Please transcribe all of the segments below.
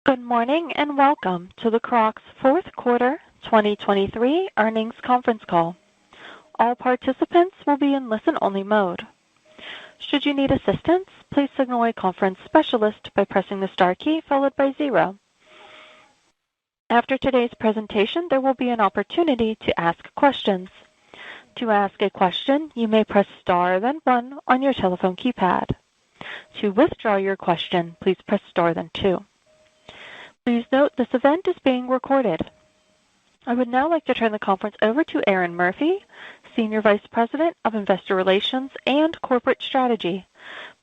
Good morning and welcome to the Crocs fourth quarter 2023 earnings conference call. All participants will be in listen-only mode. Should you need assistance, please signal a conference specialist by pressing the star key followed by 0. After today's presentation, there will be an opportunity to ask questions. To ask a question, you may press star then 1 on your telephone keypad. To withdraw your question, please press star then 2. Please note this event is being recorded. I would now like to turn the conference over to Erin Murphy, Senior Vice President of Investor Relations and Corporate Strategy.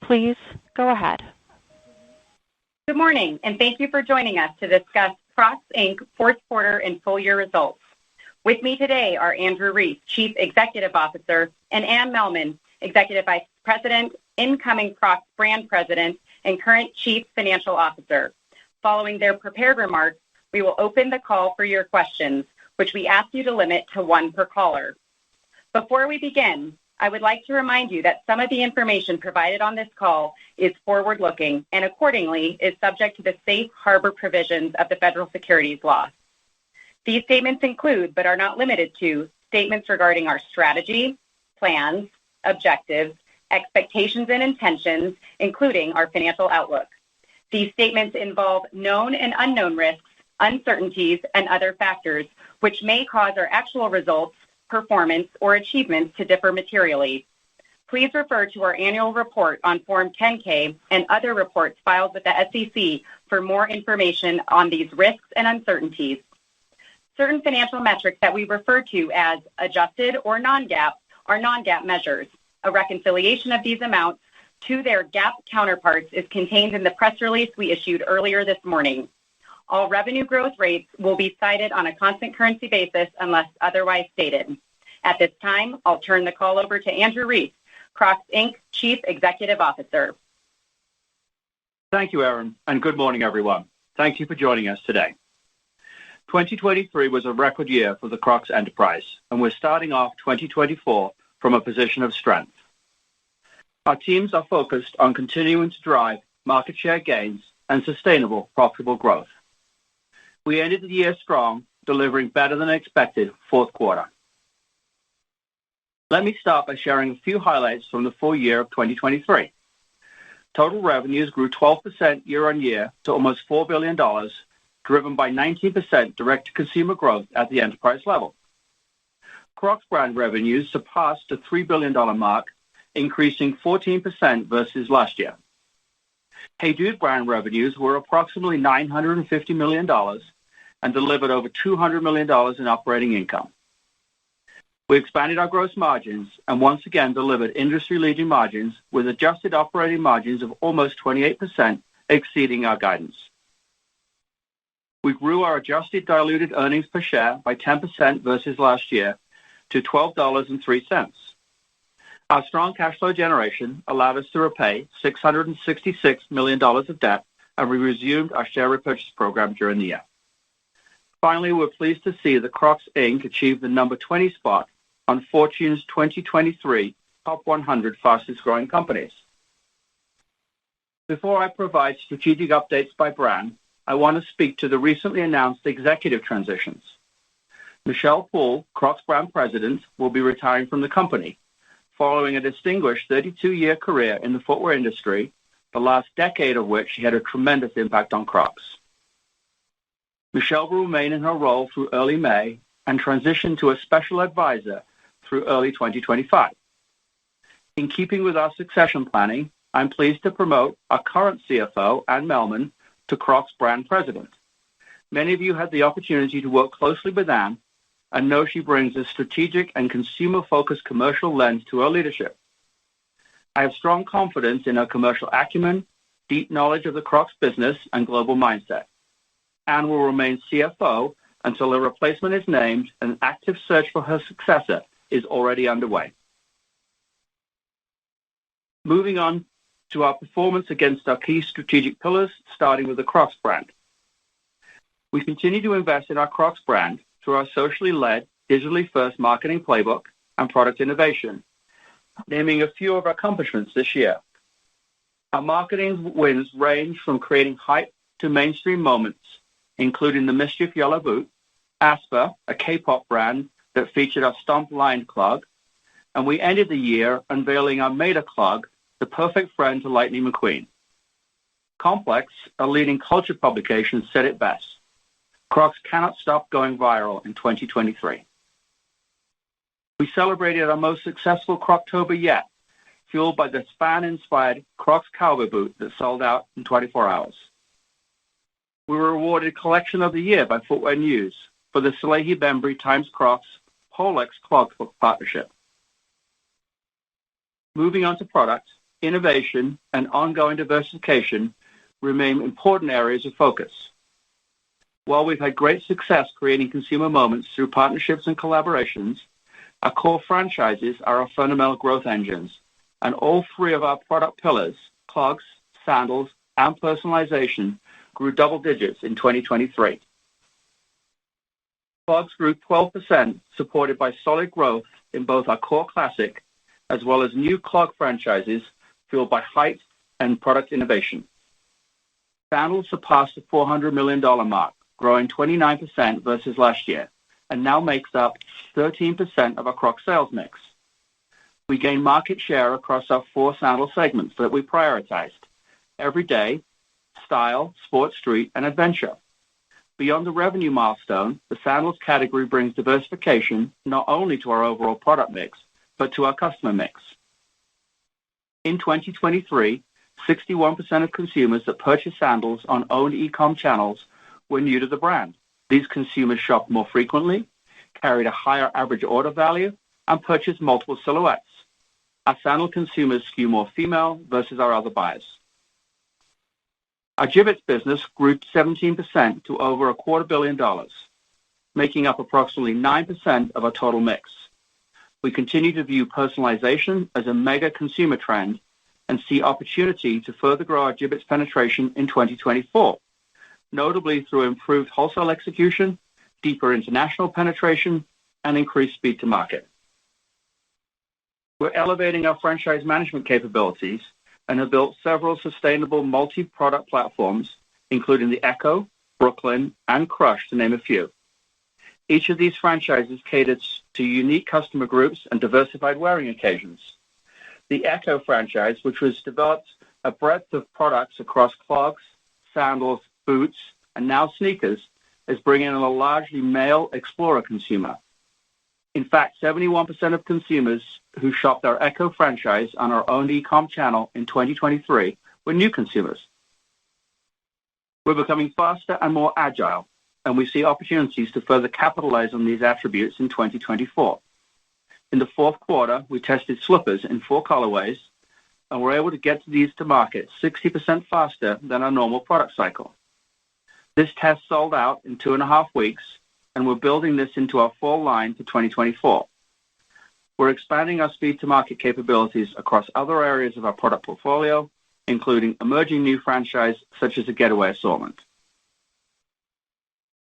Please go ahead. Good morning, and thank you for joining us to discuss Crocs, Inc. fourth quarter and full year results. With me today are Andrew Rees, Chief Executive Officer, and Anne Mehlman, Executive Vice President, incoming Crocs Brand President, and current Chief Financial Officer. Following their prepared remarks, we will open the call for your questions, which we ask you to limit to 1 per caller. Before we begin, I would like to remind you that some of the information provided on this call is forward-looking and accordingly is subject to the safe harbor provisions of the federal securities law. These statements include, but are not limited to, statements regarding our strategy, plans, objectives, expectations and intentions, including our financial outlook. These statements involve known and unknown risks, uncertainties, and other factors which may cause our actual results, performance, or achievements to differ materially. Please refer to our annual report on Form 10-K and other reports filed with the SEC for more information on these risks and uncertainties. Certain financial metrics that we refer to as adjusted or non-GAAP are non-GAAP measures. A reconciliation of these amounts to their GAAP counterparts is contained in the press release we issued earlier this morning. All revenue growth rates will be cited on a constant currency basis unless otherwise stated. At this time, I'll turn the call over to Andrew Rees, Crocs, Inc. Chief Executive Officer. Thank you, Erin, and good morning, everyone. Thank you for joining us today. 2023 was a record year for the Crocs enterprise, and we're starting off 2024 from a position of strength. Our teams are focused on continuing to drive market share gains and sustainable, profitable growth. We ended the year strong, delivering better than expected fourth quarter. Let me start by sharing a few highlights from the full year of 2023. Total revenues grew 12% year-on-year to almost $4 billion, driven by 19% direct-to-consumer growth at the enterprise level. Crocs brand revenues surpassed the $3 billion mark, increasing 14% versus last year. Hey Dude brand revenues were approximately $950 million and delivered over $200 million in operating income. We expanded our gross margins and once again delivered industry-leading margins with adjusted operating margins of almost 28%, exceeding our guidance. We grew our adjusted diluted earnings per share by 10% versus last year to $12.03. Our strong cash flow generation allowed us to repay $666 million of debt, and we resumed our share repurchase program during the year. Finally, we're pleased to see that Crocs, Inc. achieved the number 20 spot on Fortune's 2023 Top 100 Fastest Growing Companies. Before I provide strategic updates by brand, I want to speak to the recently announced executive transitions. Michelle Poole, Crocs Brand President, will be retiring from the company, following a distinguished 32-year career in the footwear industry, the last decade of which she had a tremendous impact on Crocs. Michelle will remain in her role through early May and transition to a special advisor through early 2025. In keeping with our succession planning, I'm pleased to promote our current CFO, Anne Mehlman, to Crocs Brand President. Many of you had the opportunity to work closely with Anne and know she brings a strategic and consumer-focused commercial lens to her leadership. I have strong confidence in her commercial acumen, deep knowledge of the Crocs business, and global mindset. Anne will remain CFO until a replacement is named, and an active search for her successor is already underway. Moving on to our performance against our key strategic pillars, starting with the Crocs brand. We continue to invest in our Crocs brand through our socially led, digitally first marketing playbook and product innovation, naming a few of our accomplishments this year. Our marketing wins range from creating hype to mainstream moments, including the Mischief Yellow Boot, Asper, a K-pop brand that featured our Stomp-lined clog, and we ended the year unveiling our Mater clog, the perfect friend to Lightning McQueen. Complex, a leading culture publication, said it best: Crocs cannot stop going viral in 2023. We celebrated our most successful Croctober yet, fueled by this fan-inspired Crocs cowboy boot that sold out in 24 hours. We were awarded Collection of the Year by Footwear News for the Salehi Bembury x Crocs Polex Clog partnership. Moving on to product, innovation, and ongoing diversification remain important areas of focus. While we've had great success creating consumer moments through partnerships and collaborations, our core franchises are our fundamental growth engines, and all three of our product pillars, clogs, sandals, and personalization, grew double digits in 2023. Clogs grew 12%, supported by solid growth in both our core classic as well as new clog franchises fueled by height and product innovation. Sandals surpassed the $400 million mark, growing 29% versus last year, and now makes up 13% of our Crocs sales mix. We gained market share across our 4 sandal segments that we prioritized: everyday, style, sport street, and adventure. Beyond the revenue milestone, the sandals category brings diversification not only to our overall product mix, but to our customer mix. In 2023, 61% of consumers that purchased sandals on owned e-com channels were new to the brand. These consumers shopped more frequently, carried a higher average order value, and purchased multiple silhouettes. Our sandal consumers skew more female versus our other buyers. Our Jibbitz business grew 17% to over $250 million, making up approximately 9% of our total mix. We continue to view personalization as a mega consumer trend and see opportunity to further grow our Jibbitz penetration in 2024, notably through improved wholesale execution, deeper international penetration, and increased speed to market. We're elevating our franchise management capabilities and have built several sustainable multi-product platforms, including the Echo, Brooklyn, and Crush, to name a few. Each of these franchises caters to unique customer groups and diversified wearing occasions. The Echo franchise, which was developed a breadth of products across clogs, sandals, boots, and now sneakers, is bringing in a largely male explorer consumer. In fact, 71% of consumers who shopped our Echo franchise on our own e-com channel in 2023 were new consumers. We're becoming faster and more agile, and we see opportunities to further capitalize on these attributes in 2024. In the fourth quarter, we tested slippers in 4 colorways, and were able to get these to market 60% faster than our normal product cycle. This test sold out in 2.5 weeks, and we're building this into our fall line for 2024. We're expanding our speed-to-market capabilities across other areas of our product portfolio, including emerging new franchise such as the Getaway assortment.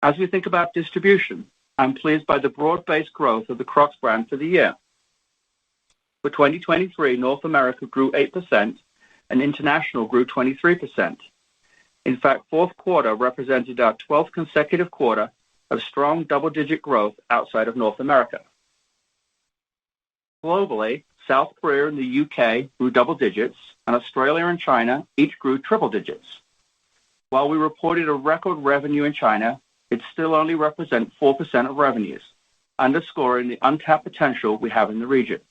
As we think about distribution, I'm pleased by the broad-based growth of the Crocs brand for the year. For 2023, North America grew 8%, and international grew 23%. In fact, fourth quarter represented our 12th consecutive quarter of strong double-digit growth outside of North America. Globally, South Korea and the UK grew double digits, and Australia and China each grew triple digits. While we reported a record revenue in China, it still only represents 4% of revenues, underscoring the untapped potential we have in the region.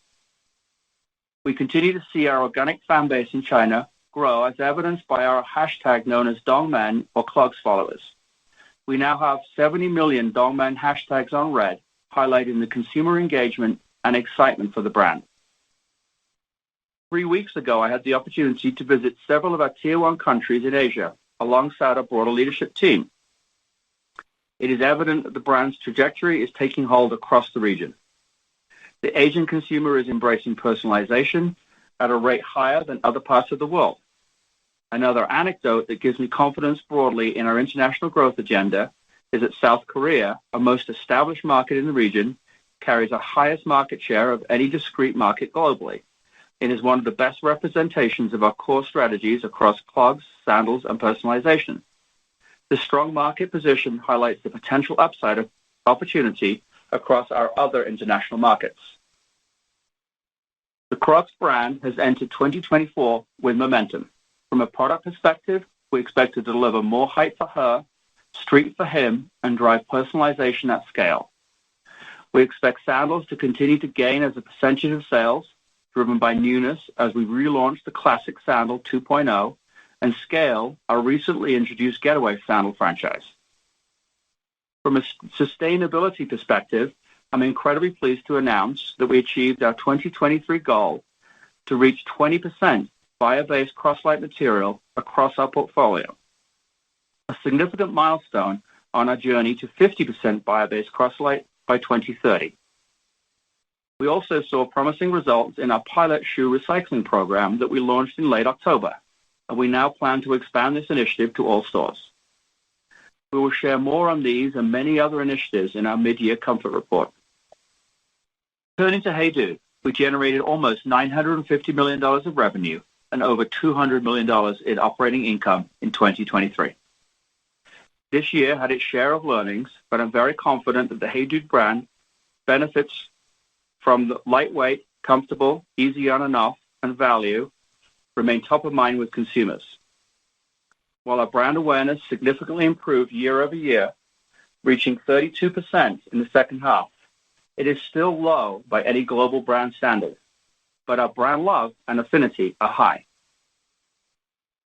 We continue to see our organic fan base in China grow, as evidenced by our hashtag known as Dongmen, or clogs followers. We now have 70 million Dongmen hashtags on Red, highlighting the consumer engagement and excitement for the brand. 3 weeks ago, I had the opportunity to visit several of our Tier 1 countries in Asia, alongside our broader leadership team. It is evident that the brand's trajectory is taking hold across the region. The Asian consumer is embracing personalization at a rate higher than other parts of the world. Another anecdote that gives me confidence broadly in our international growth agenda is that South Korea, our most established market in the region, carries the highest market share of any discrete market globally, and is one of the best representations of our core strategies across clogs, sandals, and personalization. This strong market position highlights the potential upside of opportunity across our other international markets. The Crocs brand has entered 2024 with momentum. From a product perspective, we expect to deliver more height for her, street for him, and drive personalization at scale. We expect sandals to continue to gain as a percentage of sales, driven by newness as we relaunch the classic sandal 2.0 and scale our recently introduced getaway sandal franchise. From a sustainability perspective, I'm incredibly pleased to announce that we achieved our 2023 goal to reach 20% bio-based cross-light material across our portfolio, a significant milestone on our journey to 50% bio-based cross-light by 2030. We also saw promising results in our pilot shoe recycling program that we launched in late October, and we now plan to expand this initiative to all stores. We will share more on these and many other initiatives in our mid-year comfort report. Turning to Hey Dude, we generated almost $950 million of revenue and over $200 million in operating income in 2023. This year had its share of learnings, but I'm very confident that the Hey Dude brand benefits from the lightweight, comfortable, easy on and off, and value remain top of mind with consumers. While our brand awareness significantly improved year over year, reaching 32% in the second half, it is still low by any global brand standard, but our brand love and affinity are high.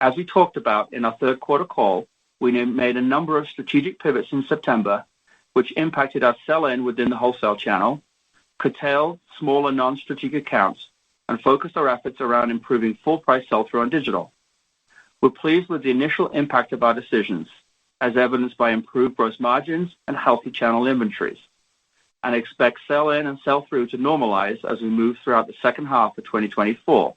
As we talked about in our third quarter call, we made a number of strategic pivots in September, which impacted our sell-in within the wholesale channel, curtailed smaller non-strategic accounts, and focused our efforts around improving full-price sell-through on digital. We're pleased with the initial impact of our decisions, as evidenced by improved gross margins and healthy channel inventories, and expect sell-in and sell-through to normalize as we move throughout the second half of 2024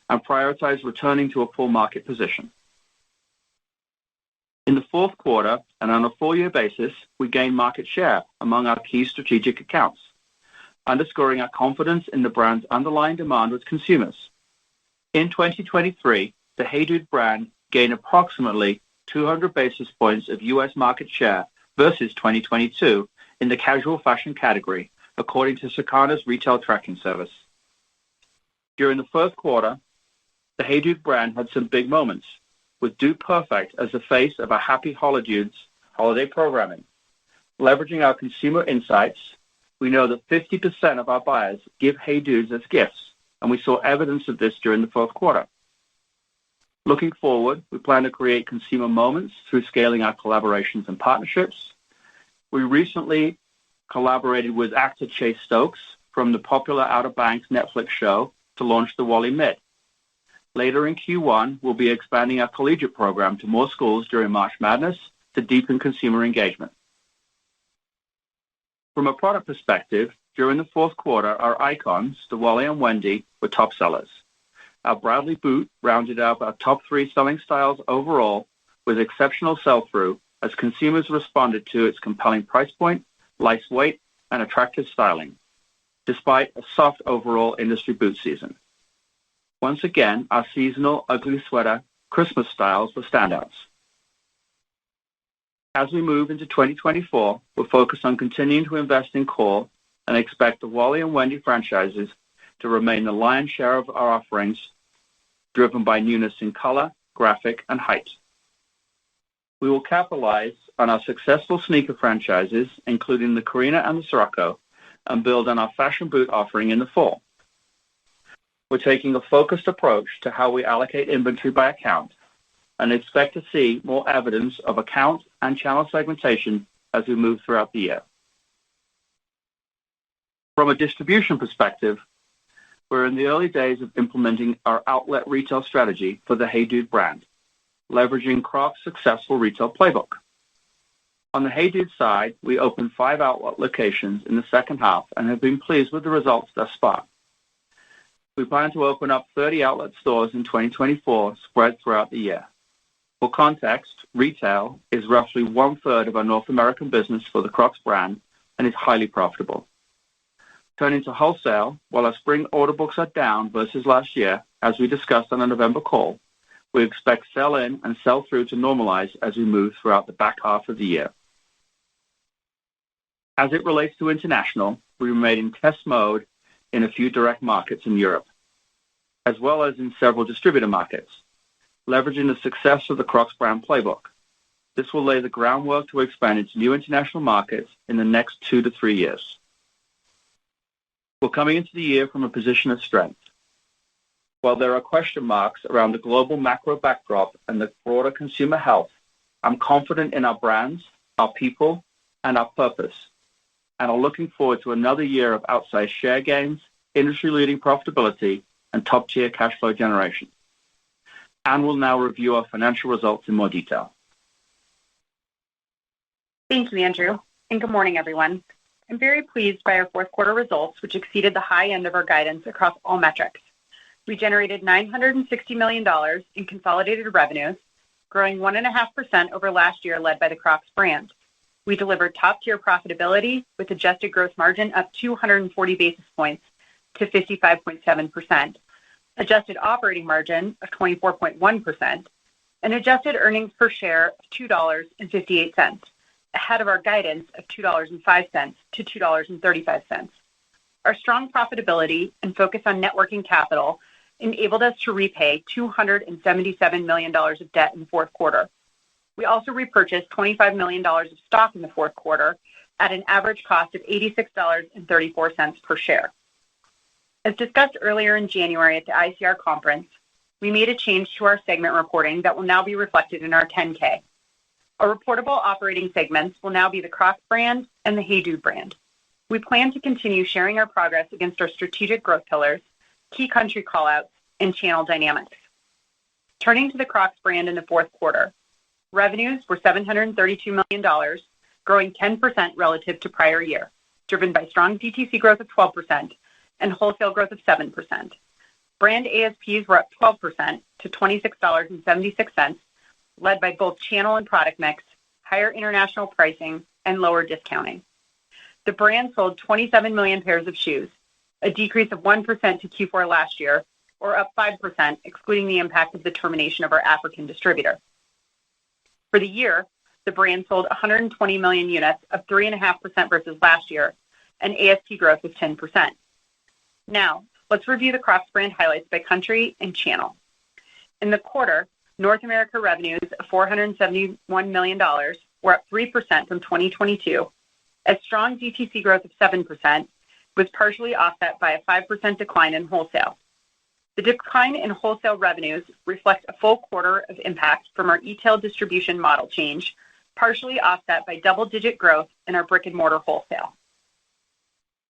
and prioritize returning to a full market position. In the fourth quarter and on a full-year basis, we gained market share among our key strategic accounts, underscoring our confidence in the brand's underlying demand with consumers. In 2023, the Hey Dude brand gained approximately 200 basis points of U.S. market share versus 2022 in the casual fashion category, according to Circana's retail tracking service. During the first quarter, the Hey Dude brand had some big moments, with Dude Perfect as the face of our Happy Holidudes holiday programming. Leveraging our consumer insights, we know that 50% of our buyers give Hey Dudes as gifts, and we saw evidence of this during the fourth quarter. Looking forward, we plan to create consumer moments through scaling our collaborations and partnerships. We recently collaborated with actor Chase Stokes from the popular Outer Banks Netflix show to launch the Wally Mitt. Later in Q1, we'll be expanding our collegiate program to more schools during March Madness to deepen consumer engagement. From a product perspective, during the fourth quarter, our icons, the Wally and Wendy, were top sellers. Our Bradley boot rounded out our top 3 selling styles overall with exceptional sell-through as consumers responded to its compelling price point, light weight, and attractive styling, despite a soft overall industry boot season. Once again, our seasonal ugly sweater Christmas styles were standouts. As we move into 2024, we're focused on continuing to invest in core and expect the Wally and Wendy franchises to remain the lion's share of our offerings, driven by newness in color, graphic, and height. We will capitalize on our successful sneaker franchises, including the Karina and the Sirocco, and build on our fashion boot offering in the fall. We're taking a focused approach to how we allocate inventory by account and expect to see more evidence of account and channel segmentation as we move throughout the year. From a distribution perspective, we're in the early days of implementing our outlet retail strategy for the Hey Dude brand, leveraging Crocs' successful retail playbook. On the Hey Dude side, we opened 5 outlet locations in the second half and have been pleased with the results thus far. We plan to open up 30 outlet stores in 2024, spread throughout the year. For context, retail is roughly 1/3 of our North American business for the Crocs brand and is highly profitable. Turning to wholesale, while our spring order books are down versus last year, as we discussed on the November call, We expect sell-in and sell-through to normalize as we move throughout the back half of the year. As it relates to international, we remain in test mode in a few direct markets in Europe, as well as in several distributor markets, leveraging the success of the Crocs brand playbook. This will lay the groundwork to expand into new international markets in the next 2 to 3 years. We're coming into the year from a position of strength. While there are question marks around the global macro backdrop and the broader consumer health, I'm confident in our brands, our people, and our purpose, and are looking forward to another year of outsized share gains, industry-leading profitability, and top-tier cash flow generation. Anne will now review our financial results in more detail. Thank you, Andrew, and good morning, everyone. I'm very pleased by our fourth quarter results, which exceeded the high end of our guidance across all metrics. We generated $960 million in consolidated revenues, growing 1.5% over last year, led by the Crocs brand. We delivered top-tier profitability with adjusted gross margin up 240 basis points to 55.7%, adjusted operating margin of 24.1%, and adjusted earnings per share of $2.58, ahead of our guidance of $2.05 to $2.35. Our strong profitability and focus on net working capital enabled us to repay $277 million of debt in the fourth quarter. We also repurchased $25 million of stock in the fourth quarter at an average cost of $86.34 per share. As discussed earlier in January at the ICR conference, we made a change to our segment reporting that will now be reflected in our 10-K. Our reportable operating segments will now be the Crocs brand and the Hey Dude brand. We plan to continue sharing our progress against our strategic growth pillars, key country callouts, and channel dynamics. Turning to the Crocs brand in the fourth quarter, revenues were $732 million, growing 10% relative to prior year, driven by strong DTC growth of 12% and wholesale growth of 7%. Brand ASPs were up 12% to $26.76, led by both channel and product mix, higher international pricing, and lower discounting. The brand sold 27 million pairs of shoes, a decrease of 1% to Q4 last year, or up 5%, excluding the impact of the termination of our African distributor. For the year, the brand sold 120 million units, up 3.5% versus last year, and ASP growth was 10%. Now, let's review the Crocs brand highlights by country and channel. In the quarter, North America revenues of $471 million were up 3% from 2022, as strong DTC growth of 7% was partially offset by a 5% decline in wholesale. The decline in wholesale revenues reflects a full quarter of impact from our e-tail distribution model change, partially offset by double-digit growth in our brick-and-mortar wholesale.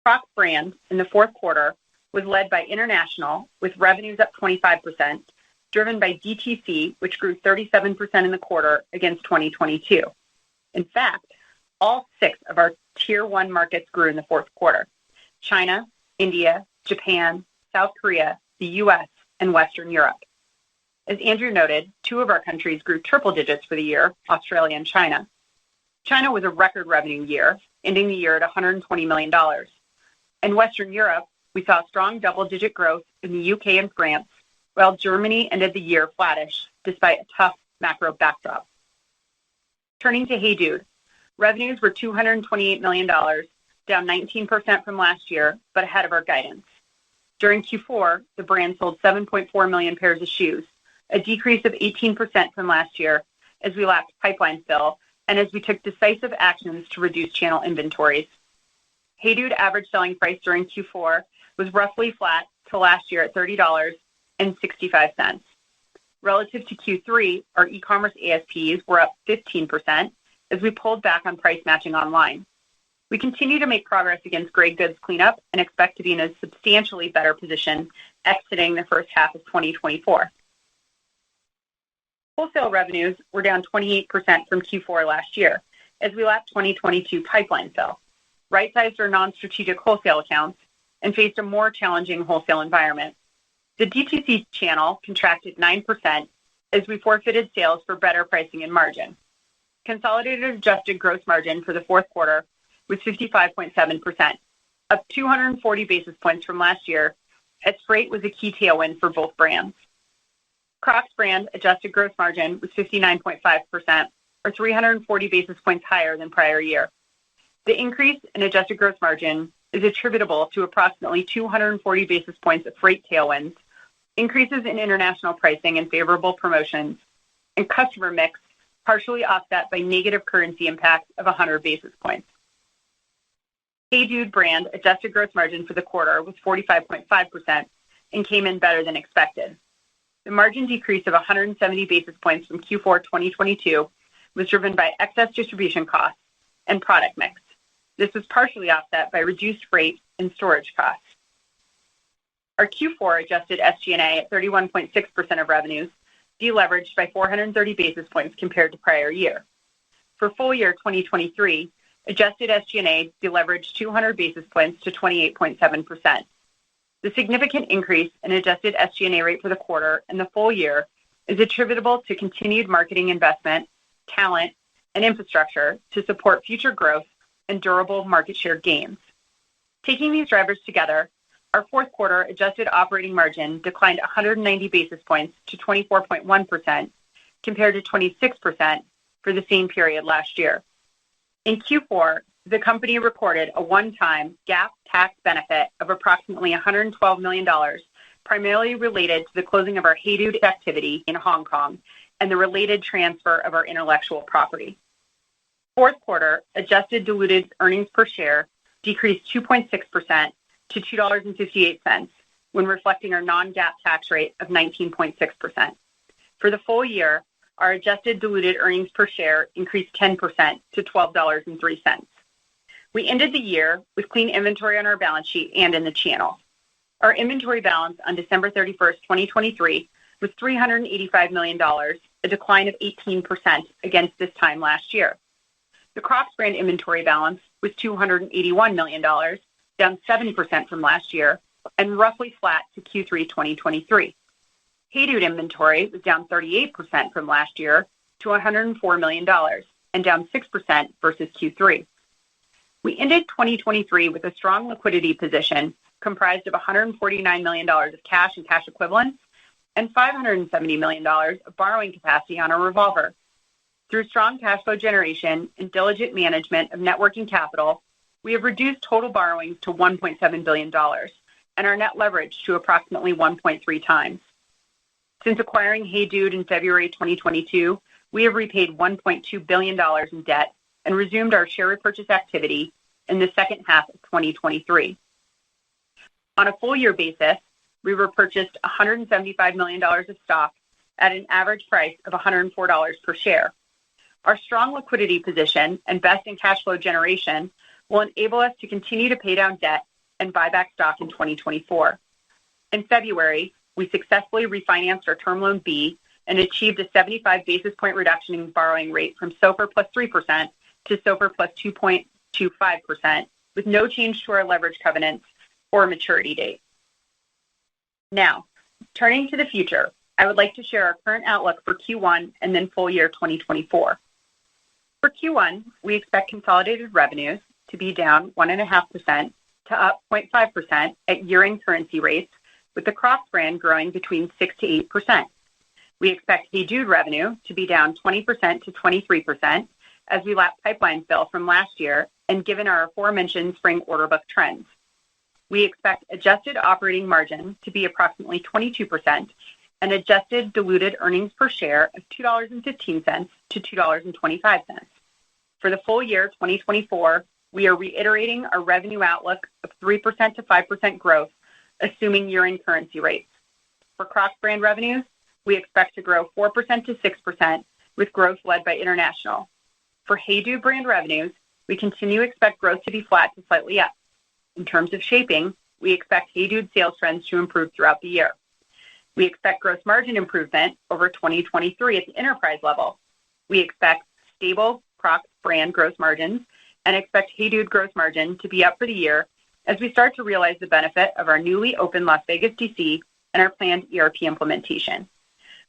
Crocs brand in the fourth quarter was led by international, with revenues up 25%, driven by DTC, which grew 37% in the quarter against 2022. In fact, all 6 of our Tier 1 markets grew in the fourth quarter: China, India, Japan, South Korea, the U.S., and Western Europe. As Andrew noted, 2 of our countries grew triple digits for the year, Australia and China. China was a record revenue year, ending the year at $120 million. In Western Europe, we saw strong double-digit growth in the UK and France, while Germany ended the year flattish, despite a tough macro backdrop. Turning to Hey Dude, revenues were $228 million, down 19% from last year, but ahead of our guidance. During Q4, the brand sold 7.4 million pairs of shoes, a decrease of 18% from last year, as we lapped pipeline fill and as we took decisive actions to reduce channel inventories. Hey Dude average selling price during Q4 was roughly flat to last year at $30.65. Relative to Q3, our e-commerce ASPs were up 15% as we pulled back on price matching online. We continue to make progress against gray goods cleanup and expect to be in a substantially better position exiting the first half of 2024. Wholesale revenues were down 28% from Q4 last year as we lapped 2022 pipeline fill, right-sized our non-strategic wholesale accounts, and faced a more challenging wholesale environment. The DTC channel contracted 9% as we forfeited sales for better pricing and margin. Consolidated adjusted gross margin for the fourth quarter was 55.7%, up 240 basis points from last year, as freight was a key tailwind for both brands. Crocs brand adjusted gross margin was 59.5%, or 340 basis points higher than prior year. The increase in adjusted gross margin is attributable to approximately 240 basis points of freight tailwinds, increases in international pricing and favorable promotions, and customer mix partially offset by negative currency impact of 100 basis points. Hey Dude brand adjusted gross margin for the quarter was 45.5% and came in better than expected. The margin decrease of 170 basis points from Q4 2022 was driven by excess distribution costs and product mix. This was partially offset by reduced freight and storage costs. Our Q4 adjusted SG&A at 31.6% of revenues deleveraged by 430 basis points compared to prior year. For full year 2023, adjusted SG&A deleveraged 200 basis points to 28.7%. The significant increase in adjusted SG&A rate for the quarter and the full year is attributable to continued marketing investment, talent, and infrastructure to support future growth and durable market share gains. Taking these drivers together, our fourth quarter adjusted operating margin declined 190 basis points to 24.1% compared to 26% for the same period last year. In Q4, the company recorded a one-time GAAP tax benefit of approximately $112 million, primarily related to the closing of our Hey Dude activity in Hong Kong and the related transfer of our intellectual property. Fourth quarter adjusted diluted earnings per share decreased 2.6% to $2.58 when reflecting our non-GAAP tax rate of 19.6%. For the full year, our adjusted diluted earnings per share increased 10% to $12.03. We ended the year with clean inventory on our balance sheet and in the channel. Our inventory balance on December 31st, 2023 was $385 million, a decline of 18% against this time last year. The Crocs brand inventory balance was $281 million, down 7% from last year, and roughly flat to Q3 2023. Hey Dude inventory was down 38% from last year to $104 million, and down 6% versus Q3. We ended 2023 with a strong liquidity position comprised of $149 million of cash and cash equivalents and $570 million of borrowing capacity on our revolver. Through strong cash flow generation and diligent management of net working capital, we have reduced total borrowings to $1.7 billion and our net leverage to approximately 1.3 times. Since acquiring Hey Dude in February 2022, we have repaid $1.2 billion in debt and resumed our share repurchase activity in the second half of 2023. On a full year basis, we repurchased $175 million of stock at an average price of $104 per share. Our strong liquidity position and best in cash flow generation will enable us to continue to pay down debt and buy back stock in 2024. In February, we successfully refinanced our Term Loan B and achieved a 75 basis point reduction in borrowing rate from SOFR plus 3% to SOFR plus 2.25%, with no change to our leverage covenants or maturity date. Now, turning to the future, I would like to share our current outlook for Q1 and then full year 2024. For Q1, we expect consolidated revenues to be down 1.5% to up 0.5% at year-end currency rates, with the Crocs brand growing between 6 to 8%. We expect Hey Dude revenue to be down 20% to 23% as we lap pipeline fill from last year and given our aforementioned spring order book trends. We expect adjusted operating margin to be approximately 22% and adjusted diluted earnings per share of $2.15 to $2.25. For the full year 2024, we are reiterating our revenue outlook of 3% to 5% growth, assuming year-end currency rates. For Crocs brand revenues, we expect to grow 4% to 6%, with growth led by international. For Hey Dude brand revenues, we continue to expect growth to be flat to slightly up. In terms of shaping, we expect Hey Dude sales trends to improve throughout the year. We expect gross margin improvement over 2023 at the enterprise level. We expect stable Crocs brand gross margins and expect Hey Dude gross margin to be up for the year as we start to realize the benefit of our newly opened Las Vegas DC and our planned ERP implementation.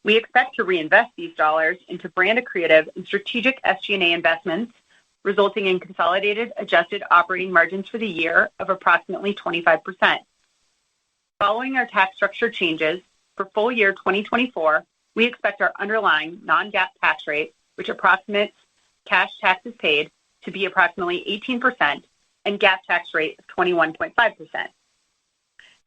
We expect to reinvest these dollars into brand accretive and strategic SG&A investments, resulting in consolidated adjusted operating margins for the year of approximately 25%. Following our tax structure changes, for full year 2024, we expect our underlying non-GAAP tax rate, which approximates cash taxes paid, to be approximately 18% and GAAP tax rate of 21.5%.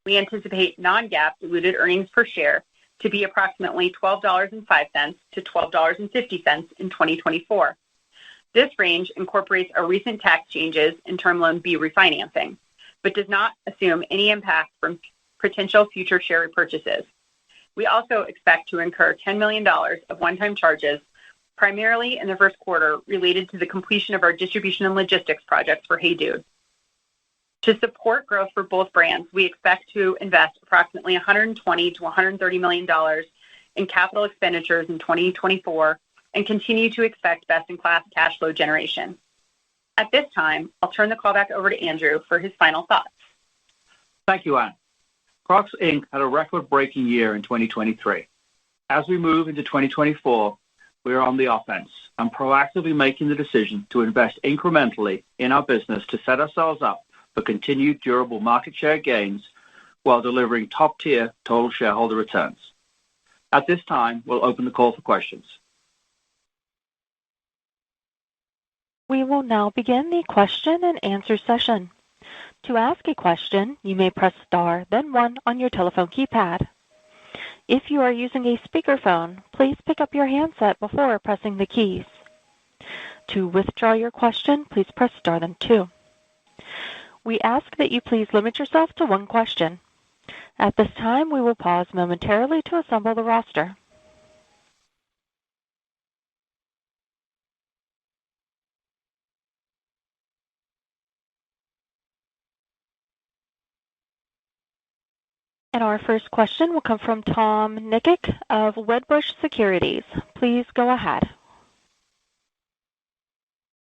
We anticipate non-GAAP diluted earnings per share to be approximately $12.05 to $12.50 in 2024. This range incorporates our recent tax changes in Term Loan B refinancing, but does not assume any impact from potential future share repurchases. We also expect to incur $10 million of one-time charges, primarily in the first quarter, related to the completion of our distribution and logistics projects for Hey Dude. To support growth for both brands, we expect to invest approximately $120 to $130 million in capital expenditures in 2024 and continue to expect best-in-class cash flow generation. At this time, I'll turn the call back over to Andrew for his final thoughts. Thank you, Ann. Crocs, Inc. had a record-breaking year in 2023. As we move into 2024, we are on the offense and proactively making the decision to invest incrementally in our business to set ourselves up for continued durable market share gains while delivering top-tier total shareholder returns. At this time, we'll open the call for questions. We will now begin the question and answer session. To ask a question, you may press star, then 1 on your telephone keypad. If you are using a speakerphone, please pick up your handset before pressing the keys. To withdraw your question, please press star, then 2. We ask that you please limit yourself to one question. At this time, we will pause momentarily to assemble the roster. And our first question will come from Tom Nikic of Wedbush Securities. Please go ahead.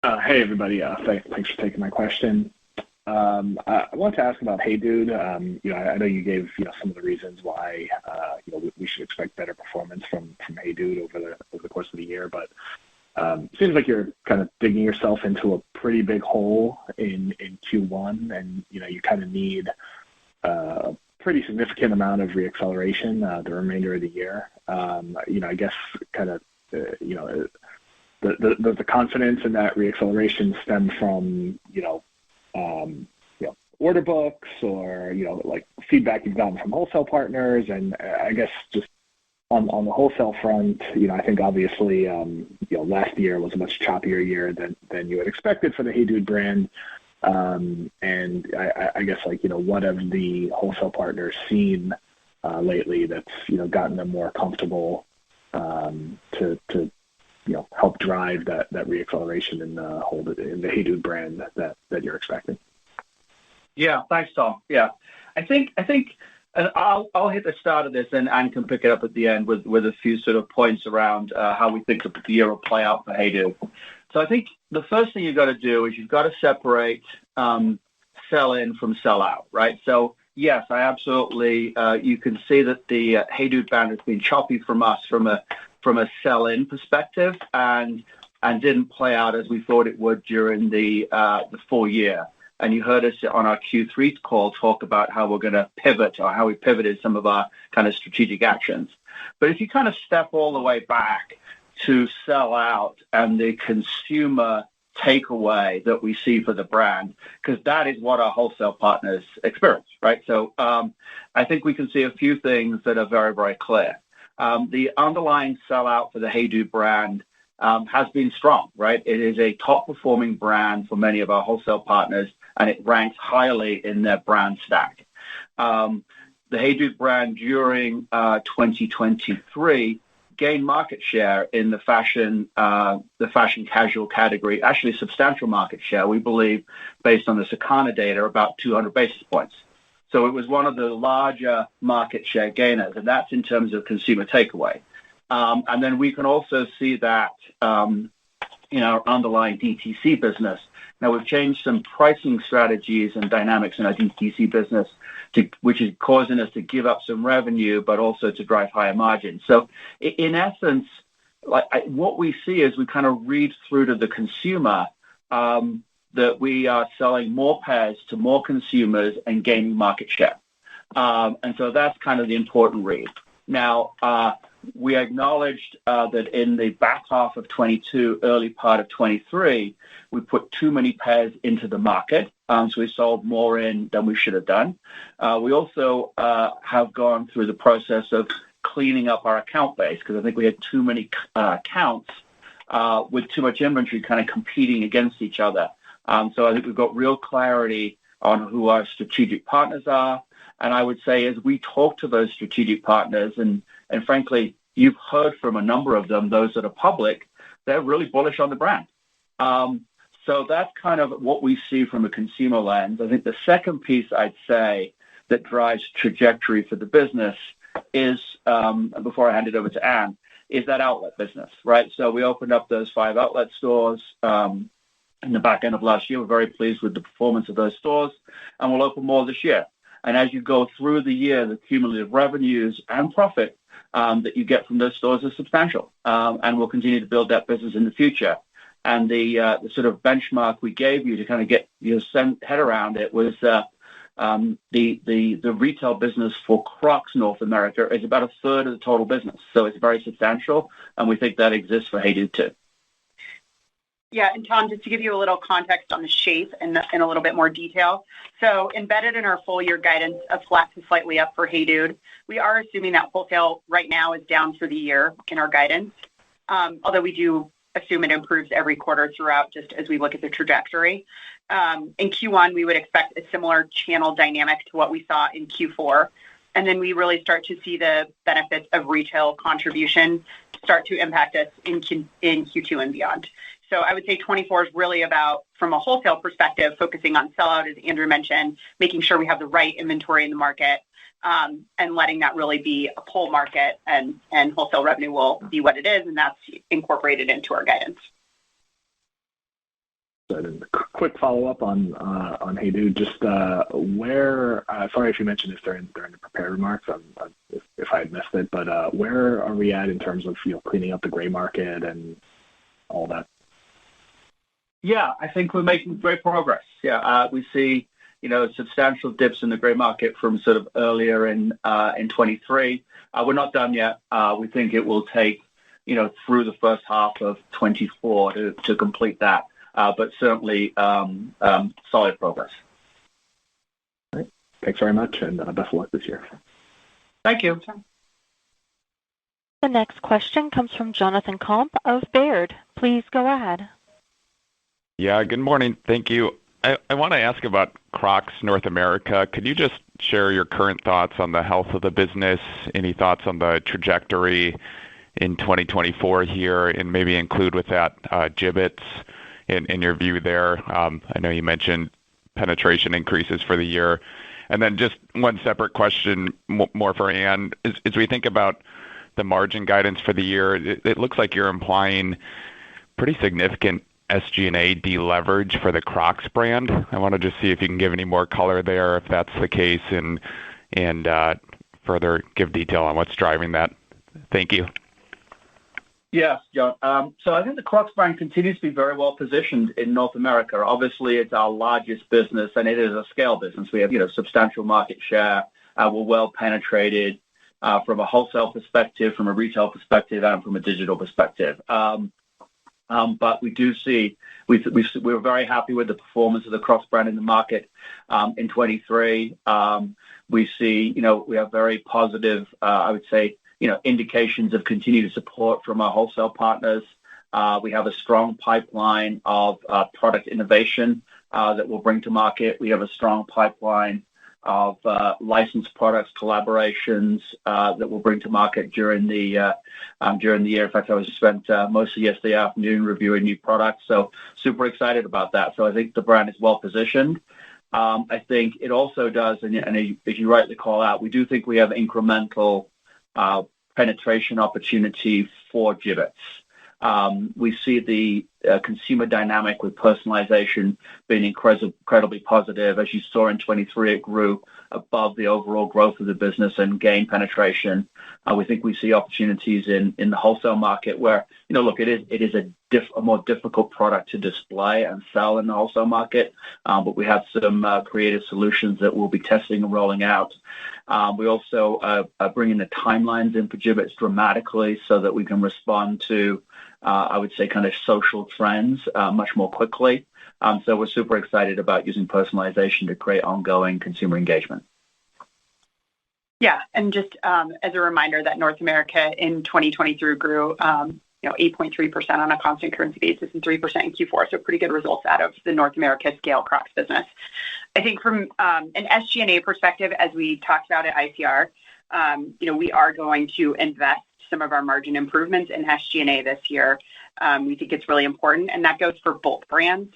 Hey, everybody. Thanks for taking my question. I wanted to ask about Hey Dude. I know you gave some of the reasons why we should expect better performance from Hey Dude over the course of the year, but it seems like you're kind of digging yourself into a pretty big hole in Q1, and you kind of need a pretty significant amount of reacceleration the remainder of the year. I guess kind of does the confidence in that reacceleration stem from order books or like feedback you've gotten from wholesale partners? And I guess just on the wholesale front, I think obviously last year was a much choppier year than you had expected for the Hey Dude brand. And I guess what have the wholesale partners seen lately that's gotten them more comfortable to help drive that reacceleration in the Hey Dude brand that you're expecting? Yeah, thanks, Tom. Yeah, I think I'll hit the start of this, and Ann can pick it up at the end with a few sort of points around how we think the year will play out for Hey Dude. So I think the first thing you've got to do is you've got to separate sell-in from sell-out, right? So yes, I absolutely. You can see that the Hey Dude brand has been choppy from us from a sell-in perspective, and didn't play out as we thought it would during the full year. And you heard us on our Q3 call talk about how we're going to pivot, or how we pivoted some of our kind of strategic actions. But if you kind of step all the way back to sell out and the consumer takeaway that we see for the brand, because that is what our wholesale partners experience, right? So I think we can see a few things that are very, very clear. The underlying sell-out for the Hey Dude brand has been strong, right? It is a top-performing brand for many of our wholesale partners, and it ranks highly in their brand stack. The Hey Dude brand during 2023 gained market share in the fashion casual category, actually substantial market share, we believe, based on the Circana data, about 200 basis points. So it was one of the larger market share gainers, and that's in terms of consumer takeaway. And then we can also see that in our underlying DTC business. Now, we've changed some pricing strategies and dynamics in our DTC business, which is causing us to give up some revenue, but also to drive higher margins. So in essence, what we see is we kind of read through to the consumer that we are selling more pairs to more consumers and gaining market share. And so that's kind of the important read. Now, we acknowledged that in the back half of 22, early part of 23, we put too many pairs into the market, so we sold more in than we should have done. We also have gone through the process of cleaning up our account base because I think we had too many accounts with too much inventory kind of competing against each other. So I think we've got real clarity on who our strategic partners are. And I would say as we talk to those strategic partners, and frankly, you've heard from a number of them, those that are public, they're really bullish on the brand. So that's kind of what we see from a consumer lens. I think the second piece I'd say that drives trajectory for the business is, before I hand it over to Anne, is that outlet business, right? So we opened up those 5 outlet stores in the back end of last year. We're very pleased with the performance of those stores, and we'll open more this year. And as you go through the year, the cumulative revenues and profit that you get from those stores are substantial, and we'll continue to build that business in the future. And the sort of benchmark we gave you to kind of get your head around it was the retail business for Crocs North America is about a third of the total business. So it's very substantial, and we think that exists for Hey Dude too. Yeah, and Tom, just to give you a little context on the shape and in a little bit more detail. So embedded in our full year guidance of flat to slightly up for Hey Dude, we are assuming that wholesale right now is down for the year in our guidance, although we do assume it improves every quarter throughout just as we look at the trajectory. In Q1, we would expect a similar channel dynamic to what we saw in Q4. And then we really start to see the benefits of retail contribution start to impact us in Q2 and beyond. So I would say 24 is really about, from a wholesale perspective, focusing on sellout, as Andrew mentioned, making sure we have the right inventory in the market, and letting that really be a pull market, and wholesale revenue will be what it is, and that's incorporated into our guidance. Quick follow-up on Hey Dude, just where, sorry if you mentioned this during the prepared remarks, if I had missed it, but where are we at in terms of cleaning up the gray market and all that? Yeah, I think we're making great progress. Yeah, we see substantial dips in the gray market from sort of earlier in 23. We're not done yet. We think it will take through the first half of 24 to complete that. But certainly solid progress. All right. Thanks very much, and best of luck this year. Thank you. The next question comes from Jonathan Komp of Baird. Please go ahead. Yeah, good morning. Thank you. I want to ask about Crocs North America. Could you just share your current thoughts on the health of the business? Any thoughts on the trajectory in 2024 here, and maybe include with that Jibbitz in your view there? I know you mentioned penetration increases for the year. And then just one separate question more for Anne. As we think about the margin guidance for the year, it looks like you're implying pretty significant SG&A deleverage for the Crocs brand. I want to just see if you can give any more color there, if that's the case, and further give detail on what's driving that. Thank you. Yes, John. So I think the Crocs brand continues to be very well positioned in North America. Obviously, it's our largest business, and it is a scale business. We have substantial market share. We're well penetrated from a wholesale perspective, from a retail perspective, and from a digital perspective. But we do see we're very happy with the performance of the Crocs brand in the market in 23. We see we have very positive, I would say, indications of continued support from our wholesale partners. We have a strong pipeline of product innovation that we'll bring to market. We have a strong pipeline of licensed products, collaborations that we'll bring to market during the year. In fact, I spent most of yesterday afternoon reviewing new products, so super excited about that. So I think the brand is well positioned. I think it also does, and as you rightly call out, we do think we have incremental penetration opportunity for Jibbitz. We see the consumer dynamic with personalization being incredibly positive. As you saw in 23, it grew above the overall growth of the business and gained penetration. We think we see opportunities in the wholesale market where, look, it is a more difficult product to display and sell in the wholesale market, but we have some creative solutions that we'll be testing and rolling out. We also are bringing the timelines in for Jibbitz dramatically so that we can respond to, I would say, kind of social trends much more quickly. So we're super excited about using personalization to create ongoing consumer engagement. Yeah, and just as a reminder that North America in 2023 grew 8.3% on a constant currency basis and 3% in Q4, so pretty good results out of the North America scale Crocs business. I think from an SG&A perspective, as we talked about at ICR, we are going to invest some of our margin improvements in SG&A this year. We think it's really important, and that goes for both brands.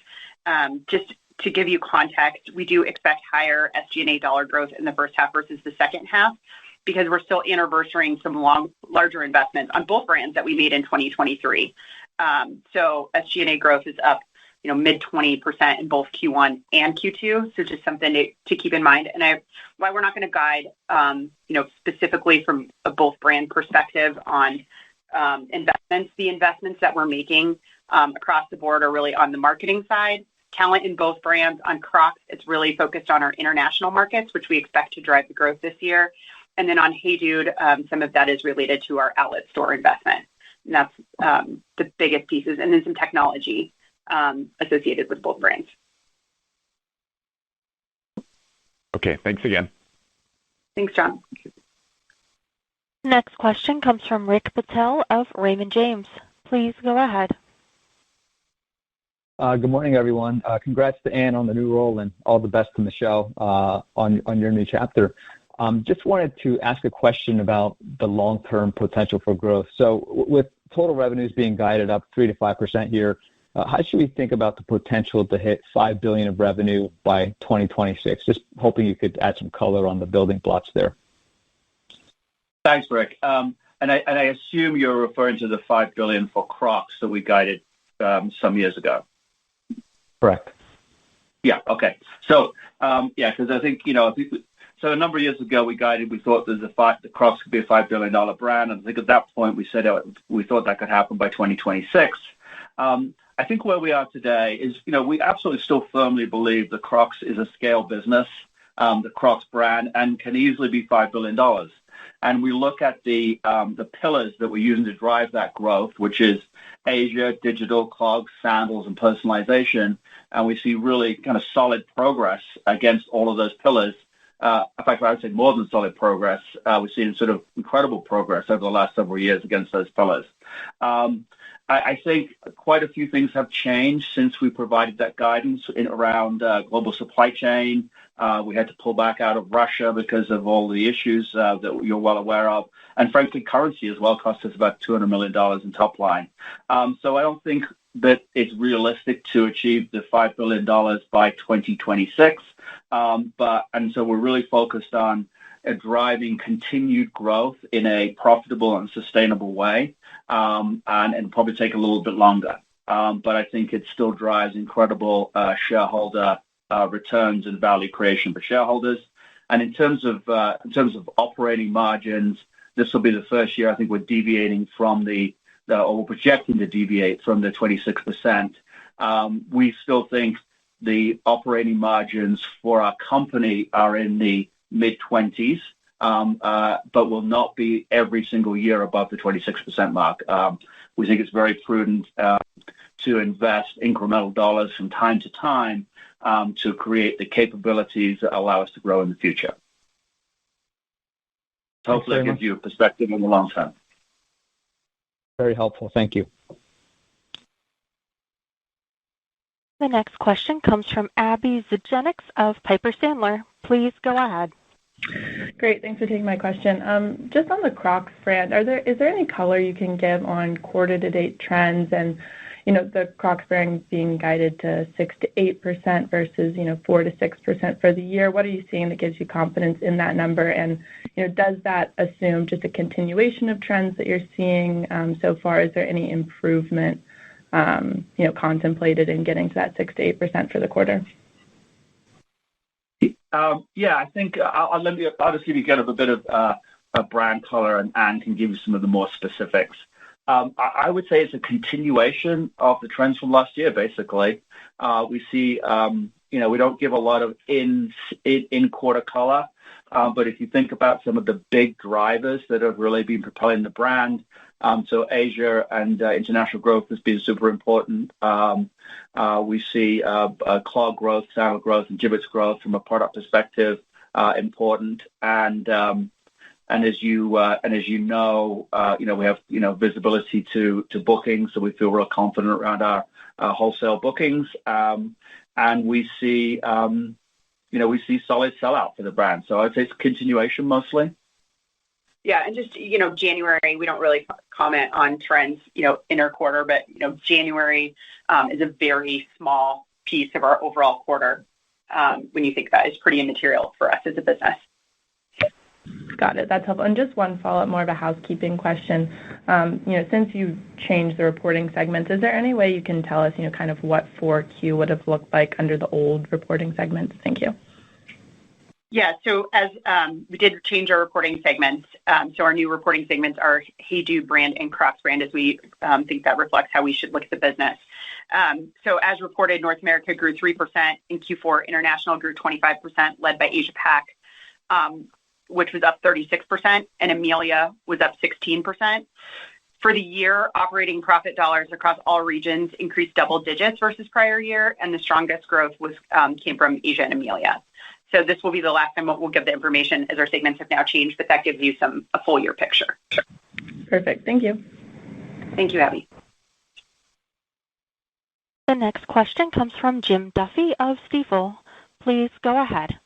Just to give you context, we do expect higher SG&A dollar growth in the first half versus the second half because we're still anniversarying some larger investments on both brands that we made in 2023. So SG&A growth is up, mid 20% in both Q1 and Q2. So just something to keep in mind. And why we're not going to guide, specifically from a both brand perspective on investments. The investments that we're making across the board are really on the marketing side. Talent in both brands. On Crocs, it's really focused on our international markets, which we expect to drive the growth this year. And then on Hey Dude, some of that is related to our outlet store investment. And that's the biggest pieces. And then some technology associated with both brands. Okay, thanks again. Thanks, John. Next question comes from Rick Patel of Raymond James. Please go ahead. Good morning, everyone. Congrats to Anne on the new role and all the best to Michelle on your new chapter. Just wanted to ask a question about the long-term potential for growth. So with total revenues being guided up 3 to 5% here, how should we think about the potential to hit $5 billion of revenue by 2026? Just hoping you could add some color on the building blocks there. Thanks, Rick. And I assume you're referring to the $5 billion for Crocs that we guided some years ago. Correct. Yeah. Okay. So, because I think, so a number of years ago we thought the Crocs could be a $5 billion brand. And I think at that point we said we thought that could happen by 2026. I think where we are today is, we absolutely still firmly believe the Crocs is a scale business, the Crocs brand, and can easily be $5 billion. And we look at the pillars that we're using to drive that growth, which is Asia, digital, clogs, sandals, and personalization. And we see really kind of solid progress against all of those pillars. In fact, I would say more than solid progress. We've seen sort of incredible progress over the last several years against those pillars. I think quite a few things have changed since we provided that guidance around global supply chain. We had to pull back out of Russia because of all the issues that you're well aware of. And frankly, currency as well cost us about $200 million in top line. So I don't think that it's realistic to achieve the $5 billion by 2026. And so we're really focused on driving continued growth in a profitable and sustainable way, and probably take a little bit longer. But I think it still drives incredible shareholder returns and value creation for shareholders. And in terms of operating margins, this will be the first year I think we're deviating from or we're projecting to deviate from the 26%. We still think the operating margins for our company are in the mid-20s, but will not be every single year above the 26% mark. We think it's very prudent to invest incremental dollars from time to time to create the capabilities that allow us to grow in the future. Hopefully that gives you a perspective in the long term. Very helpful. Thank you. The next question comes from Abby Zagenics of Piper Sandler. Please go ahead. Great. Thanks for taking my question. Just on the Crocs brand, is there any color you can give on quarter-to-date trends and, the Crocs brand being guided to 6 to 8% versus 4 to 6% for the year. What are you seeing that gives you confidence in that number? And does that assume just a continuation of trends that you're seeing so far? Is there any improvement contemplated in getting to that 6 to 8% for the quarter? I think I'll just give you kind of a bit of a brand color, and Anne can give you some of the more specifics. I would say it's a continuation of the trends from last year, basically. We see, we don't give a lot of in quarter color, but if you think about some of the big drivers that have really been propelling the brand, so Asia and international growth has been super important. We see clog growth, sandal growth, and gibbets growth from a product perspective important. And as you know, we have visibility to bookings, so we feel real confident around our wholesale bookings, and we see solid sellout for the brand. So I'd say it's continuation mostly. Yeah, and just, January, we don't really comment on trends, inter-quarter, but, January is a very small piece of our overall quarter. When you think about it, it's pretty immaterial for us as a business. Got it. That's helpful. And just one follow-up, more of a housekeeping question. Since you changed the reporting segments, is there any way you can tell us, kind of what 4Q would have looked like under the old reporting segments? Thank you. Yeah, so as we did change our reporting segments, so our new reporting segments are Hey Dude brand and Crocs brand, as we think that reflects how we should look at the business. So as reported, North America grew 3% in Q4, international grew 25%, led by Asia Pac, which was up 36%, and EMEALA was up 16%. For the year, operating profit dollars across all regions increased double digits versus prior year, and the strongest growth came from Asia and EMEALA. So this will be the last time we'll give the information, as our segments have now changed, but that gives you a full year picture. Perfect. Thank you. Thank you, Abby. The next question comes from Jim Duffy of Stifel. Please go ahead.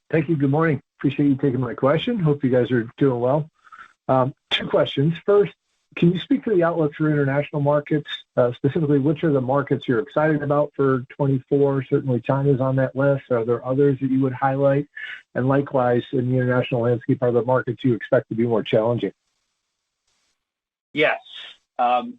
Thank you. Good morning. Appreciate you taking my question. Hope you guys are doing well. Two questions. First, can you speak to the outlook for international markets? Specifically, which are the markets you're excited about for 24? Certainly, China's on that list. Are there others that you would highlight? And likewise, in the international landscape, are there markets you expect to be more challenging? Yes,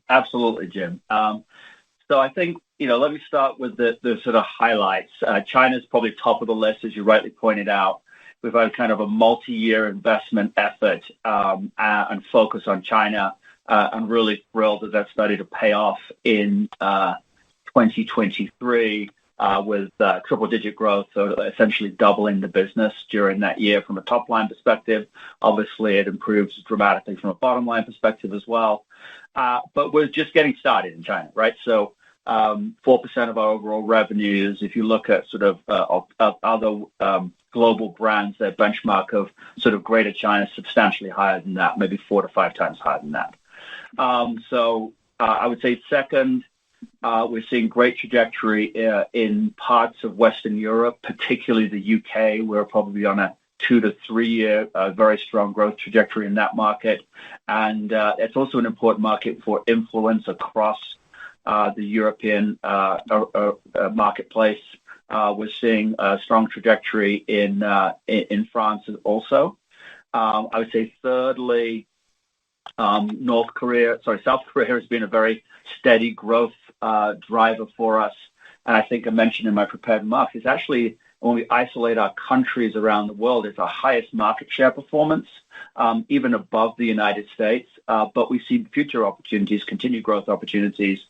absolutely, Jim. So I think, let me start with the sort of highlights. China's probably top of the list, as you rightly pointed out. We've had kind of a multi-year investment effort and focus on China. I'm really thrilled that that's started to pay off in 2023 with triple-digit growth, so essentially doubling the business during that year from a top-line perspective. Obviously, it improves dramatically from a bottom-line perspective as well. But we're just getting started in China, right? So 4% of our overall revenues, if you look at sort of other global brands, their benchmark of sort of Greater China is substantially higher than that, maybe 4 to 5 times higher than that. So I would say second, we're seeing great trajectory in parts of Western Europe, particularly the UK. We're probably on a 2 to 3 year very strong growth trajectory in that market. And it's also an important market for influence across the European marketplace. We're seeing a strong trajectory in France also. I would say thirdly, South Korea has been a very steady growth driver for us. And I think I mentioned in my prepared remarks, it's actually, when we isolate our countries around the world, it's our highest market share performance, even above the United States. But we see future opportunities, continued growth opportunities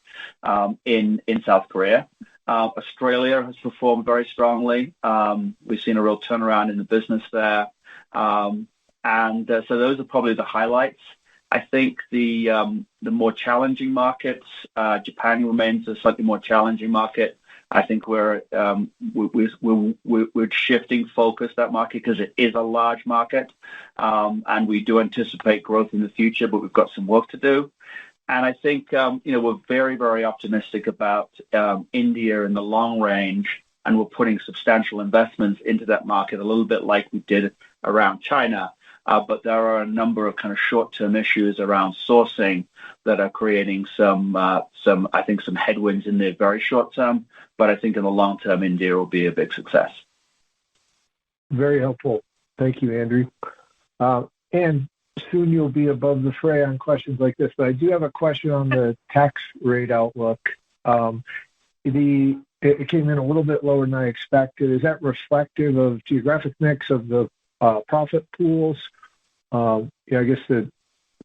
in South Korea. Australia has performed very strongly. We've seen a real turnaround in the business there. And so those are probably the highlights. I think the more challenging markets, Japan remains a slightly more challenging market. I think we're shifting focus that market because it is a large market, and we do anticipate growth in the future, but we've got some work to do. And I think we're very, very optimistic about India in the long range, and we're putting substantial investments into that market, a little bit like we did around China. But there are a number of kind of short-term issues around sourcing that are creating some headwinds in the very short term, but I think in the long term, India will be a big success. Very helpful. Thank you, Andrew. And soon you'll be above the fray on questions like this, but I do have a question on the tax rate outlook. It came in a little bit lower than I expected. Is that reflective of geographic mix of the profit pools? I guess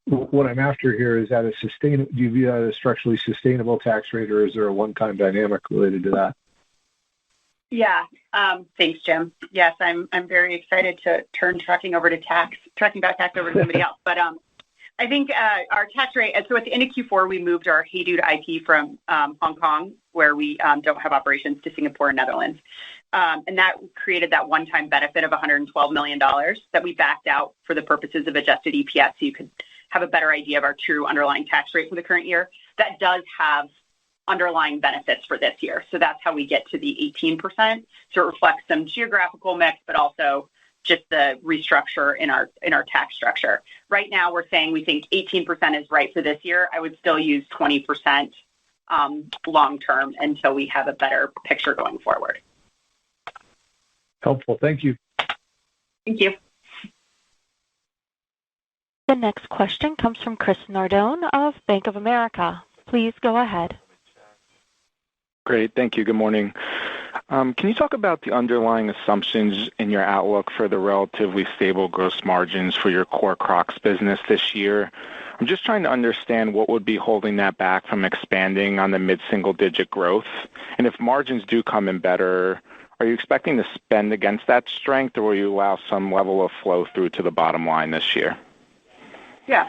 what I'm after here is that do you view that as a structurally sustainable tax rate, or is there a one-time dynamic related to that? Yeah. Thanks, Jim. Yes, I'm very excited to turn tracking back tax over to somebody else. But I think our tax rate, so at the end of Q4, we moved our Hey Dude IP from Hong Kong, where we don't have operations, to Singapore and Netherlands. And that created that one-time benefit of $112 million that we backed out for the purposes of adjusted EPS, so you could have a better idea of our true underlying tax rate for the current year. That does have underlying benefits for this year. So that's how we get to the 18%. So it reflects some geographical mix, but also just the restructure in our tax structure. Right now, we're saying we think 18% is right for this year. I would still use 20% long term until we have a better picture going forward. Helpful. Thank you. Thank you. The next question comes from Chris Nardone of Bank of America. Please go ahead. Great. Thank you. Good morning. Can you talk about the underlying assumptions in your outlook for the relatively stable gross margins for your core Crocs business this year? I'm just trying to understand what would be holding that back from expanding on the mid-single-digit growth. And if margins do come in better, are you expecting to spend against that strength, or will you allow some level of flow through to the bottom line this year? Yeah.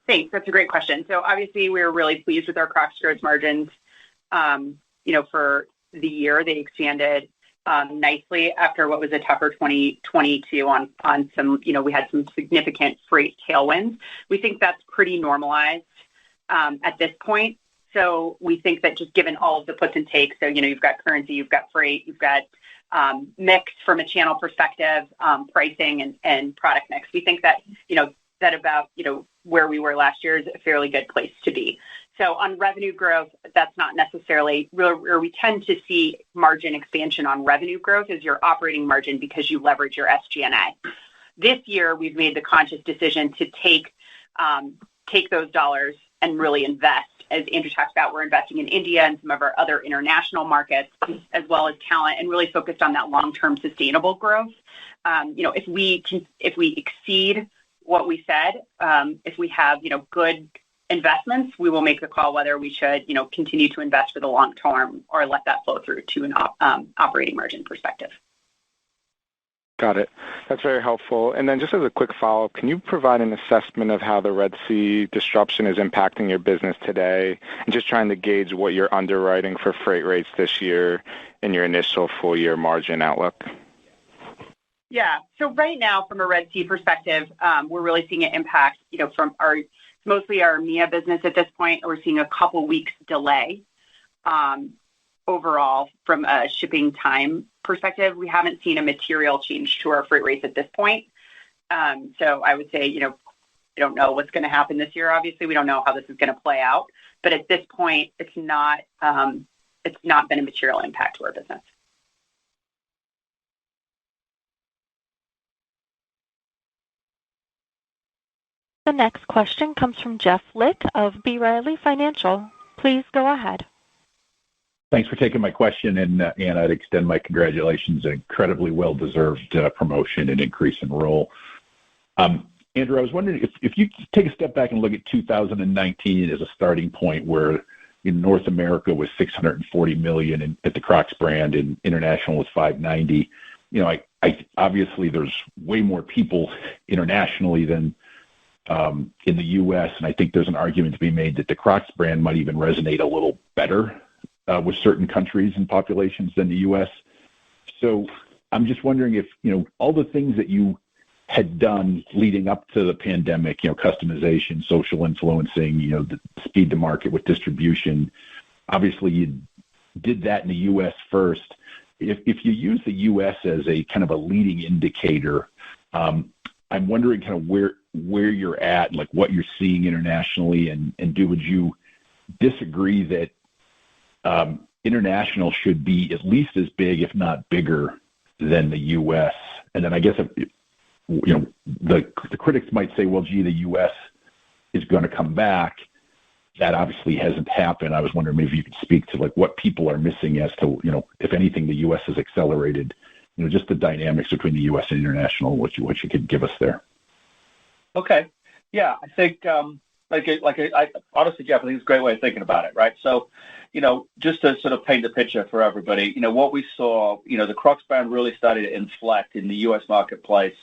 Thanks. That's a great question. So obviously, we're really pleased with our Crocs gross margins. For the year, they expanded nicely after what was a tougher 2022 on some, we had some significant freight tailwinds. We think that's pretty normalized at this point. So we think that just given all of the puts and takes, so, you've got currency, you've got freight, you've got mix from a channel perspective, pricing and product mix. We think that, that about, where we were last year is a fairly good place to be. So on revenue growth, that's not necessarily where we tend to see margin expansion on revenue growth is your operating margin because you leverage your SG&A. This year, we've made the conscious decision to take those dollars and really invest. As Andrew talked about, we're investing in India and some of our other international markets, as well as talent, and really focused on that long-term sustainable growth. If we exceed what we said, if we have, good investments, we will make the call whether we should, continue to invest for the long term or let that flow through to an operating margin perspective. Got it. That's very helpful. And then just as a quick follow-up, can you provide an assessment of how the Red Sea disruption is impacting your business today? And just trying to gauge what you're underwriting for freight rates this year in your initial full-year margin outlook. Yeah. So right now, from a Red Sea perspective, we're really seeing an impact, from mostly our EMEA business at this point. We're seeing a couple weeks delay overall from a shipping time perspective. We haven't seen a material change to our freight rates at this point. So I would say, we don't know what's going to happen this year. Obviously, we don't know how this is going to play out. But at this point, it's not been a material impact to our business. The next question comes from Jeff Lick of B. Riley Financial. Please go ahead. Thanks for taking my question, and I'd extend my congratulations. An incredibly well-deserved promotion and increase in role. Andrew, I was wondering if you take a step back and look at 2019 as a starting point where in North America was $640 million at the Crocs brand and international was $590. I obviously there's way more people internationally than in the U.S., and I think there's an argument to be made that the Crocs brand might even resonate a little better with certain countries and populations than the U.S. So I'm just wondering if, all the things that you had done leading up to the pandemic, customization, social influencing, the speed to market with distribution, obviously you did that in the U.S. first. If you use the U.S. as a kind of a leading indicator, I'm wondering kind of where you're at, like what you're seeing internationally, and would you disagree that international should be at least as big, if not bigger, than the U.S.? And then I guess the critics might say, well, gee, the U.S. is going to come back. That obviously hasn't happened. I was wondering maybe you could speak to like what people are missing as to, if anything, the U.S. has accelerated, just the dynamics between the U.S. and international, what you could give us there. Okay. Yeah, I think, honestly, Jeff, I think it's a great way of thinking about it, right? So, just to sort of paint the picture for everybody, what we saw, the Crocs brand really started to inflect in the U.S. marketplace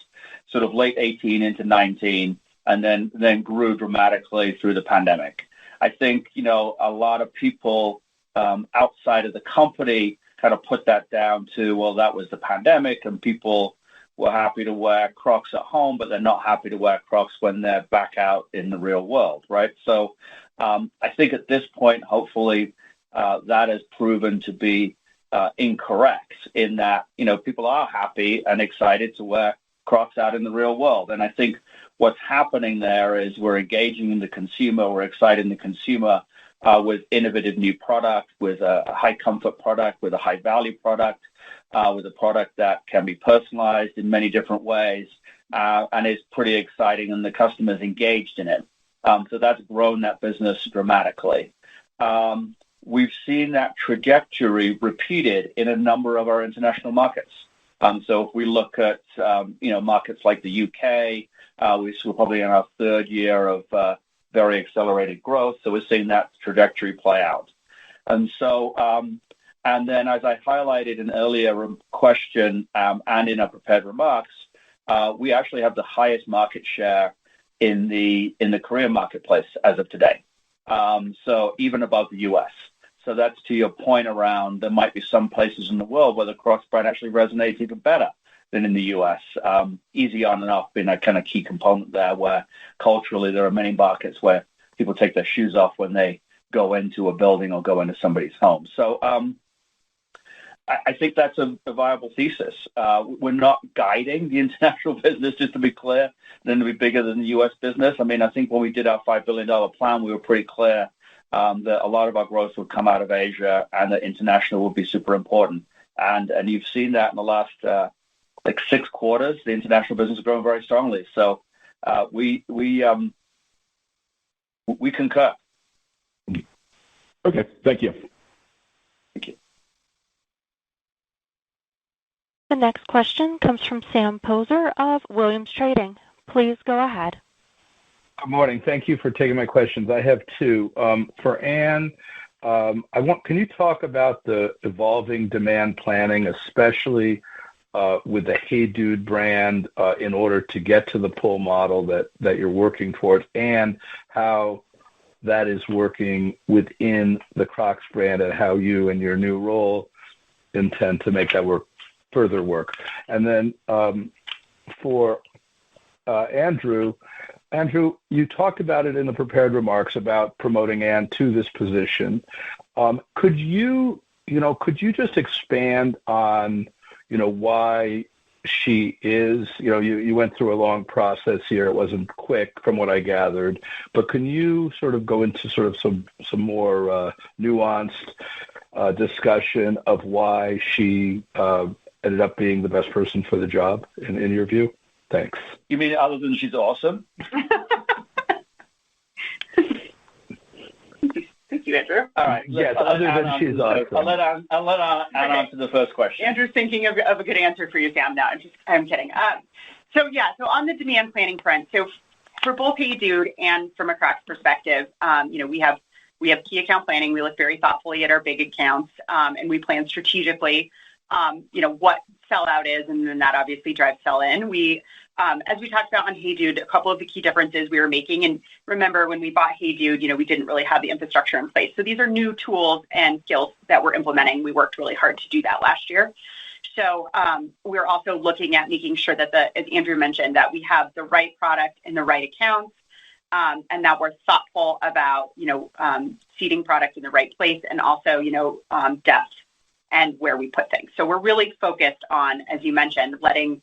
sort of late 18 into 19, and then grew dramatically through the pandemic. I think, a lot of people outside of the company kind of put that down to, well, that was the pandemic and people were happy to wear Crocs at home, but they're not happy to wear Crocs when they're back out in the real world, right? So I think at this point, hopefully, that has proven to be incorrect in that, people are happy and excited to wear Crocs out in the real world. And I think what's happening there is we're engaging in the consumer, we're exciting the consumer with innovative new product, with a high comfort product, with a high value product, with a product that can be personalized in many different ways, and is pretty exciting, and the customer's engaged in it. So that's grown that business dramatically. We've seen that trajectory repeated in a number of our international markets. So if we look at, markets like the UK, we're probably in our third year of very accelerated growth. So we're seeing that trajectory play out. And so, and then as I highlighted in an earlier question and in our prepared remarks, we actually have the highest market share in the Korean marketplace as of today. So even above the U.S. So that's to your point around there might be some places in the world where the Crocs brand actually resonates even better than in the U.S. Easy on and off being a kind of key component there, where culturally there are many markets where people take their shoes off when they go into a building or go into somebody's home. So I think that's a viable thesis. We're not guiding the international business, just to be clear, then to be bigger than the U.S. business. I mean, I think when we did our $5 billion plan, we were pretty clear that a lot of our growth would come out of Asia and that international would be super important. And you've seen that in the last 6 quarters, the international business has grown very strongly. So we concur. Okay, thank you. Thank you. The next question comes from Sam Poser of Williams Trading. Please go ahead. Good morning. Thank you for taking my questions. I have 2. For Anne, can you talk about the evolving demand planning, especially with the Hey Dude brand, in order to get to the pull model that you're working towards, and how that is working within the Crocs brand, and how you and your new role intend to make that further work. And then for Andrew, you talked about it in the prepared remarks about promoting Anne to this position. Could you just expand on, why she is, you went through a long process here. It wasn't quick from what I gathered, but can you sort of go into sort of some more nuanced discussion of why she ended up being the best person for the job in your view? Thanks. You mean other than she's awesome? Thank you, Andrew. All right. Yes, other than she's awesome. I'll let Anne answer the first question. Andrew's thinking of a good answer for you, Sam. No, I'm kidding. So on the demand planning front, so for both Hey Dude and from a Crocs perspective, we have key account planning. We look very thoughtfully at our big accounts, and we plan strategically, what sellout is, and then that obviously drives sell in. As we talked about on Hey Dude, a couple of the key differences we were making, and remember when we bought Hey Dude, we didn't really have the infrastructure in place. So these are new tools and skills that we're implementing. We worked really hard to do that last year. So we're also looking at making sure that, as Andrew mentioned, that we have the right product in the right accounts, and that we're thoughtful about, seeding product in the right place, and also, depth and where we put things. So we're really focused on, as you mentioned, letting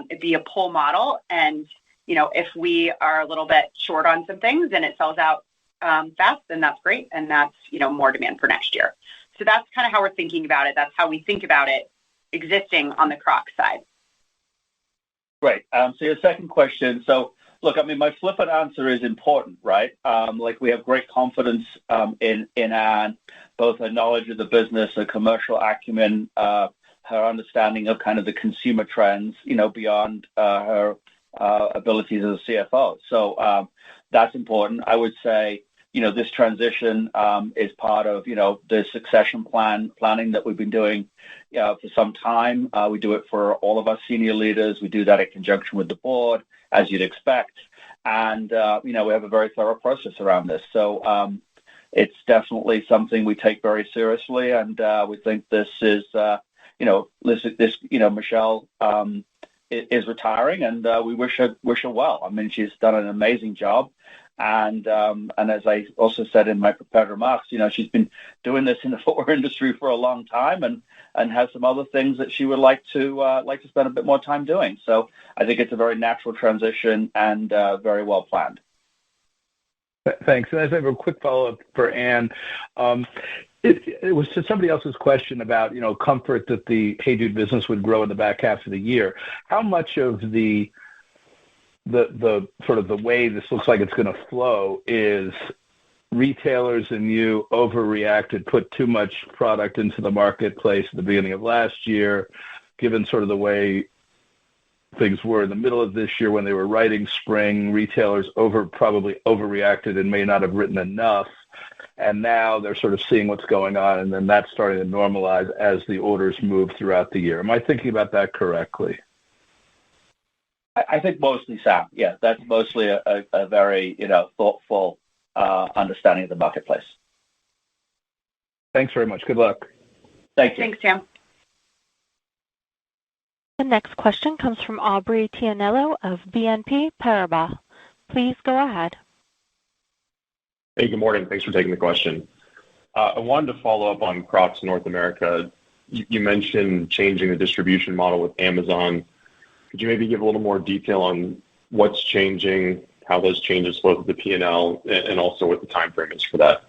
it be a pull model, and if we are a little bit short on some things and it sells out fast, then that's great, and that's more demand for next year. So that's kind of how we're thinking about it. That's how we think about it existing on the Crocs side. Great. So your second question. So look, I mean, my flippant answer is important, right? Like we have great confidence in Anne, both her knowledge of the business, her commercial acumen, her understanding of kind of the consumer trends, beyond her abilities as a CFO. So that's important. I would say, this transition is part of, the succession planning that we've been doing for some time. We do it for all of our senior leaders. We do that in conjunction with the board, as you'd expect. And, we have a very thorough process around this. So it's definitely something we take very seriously. And we think this is, Michelle is retiring, and we wish her well. I mean, she's done an amazing job. And as I also said in my prepared remarks, she's been doing this in the footwear industry for a long time, and has some other things that she would like to spend a bit more time doing. So I think it's a very natural transition and very well planned. Thanks. And I have a quick follow-up for Anne. It was to somebody else's question about, comfort that the Hey Dude business would grow in the back half of the year. How much of the sort of the way this looks like it's going to flow is retailers and you overreacted, put too much product into the marketplace at the beginning of last year, given sort of the way things were in the middle of this year when they were writing spring, retailers probably overreacted and may not have written enough. And now they're sort of seeing what's going on, and then that's starting to normalize as the orders move throughout the year. Am I thinking about that correctly? I think mostly, Sam. Yeah, that's mostly a very, thoughtful understanding of the marketplace. Thanks very much. Good luck. Thank you. Thanks, Sam. The next question comes from Aubrey Tianello of BNP Paribas. Please go ahead. Hey, good morning. Thanks for taking the question. I wanted to follow up on Crocs North America. You mentioned changing the distribution model with Amazon. Could you maybe give a little more detail on what's changing, how those changes flow through the P&L, and also what the time frame is for that?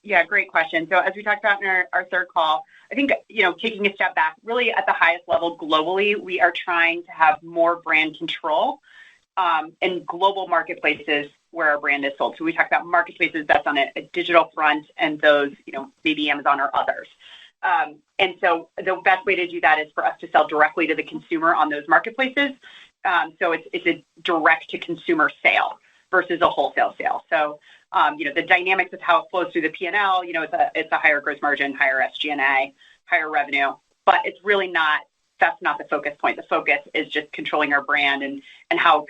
Yeah, great question. So as we talked about in our third call, I think, taking a step back, really at the highest level globally, we are trying to have more brand control in global marketplaces where our brand is sold. So we talk about marketplaces that's on a digital front, and those, maybe Amazon or others. And so the best way to do that is for us to sell directly to the consumer on those marketplaces. So it's a direct-to-consumer sale versus a wholesale sale. So, the dynamics of how it flows through the P&L, it's a higher gross margin, higher SG&A, higher revenue. But it's really that's not the focus point. The focus is just controlling our brand and how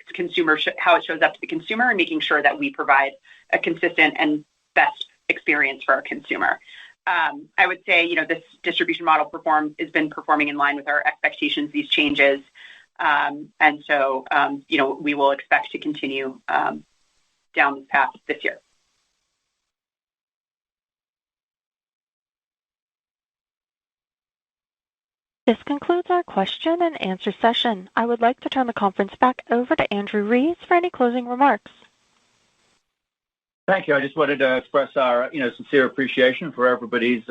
how it shows up to the consumer, and making sure that we provide a consistent and best experience for our consumer. I would say, this distribution model has been performing in line with our expectations, these changes. And so, we will expect to continue down this path this year. This concludes our question and answer session. I would like to turn the conference back over to Andrew Rees for any closing remarks. Thank you. I just wanted to express our, sincere appreciation for everybody's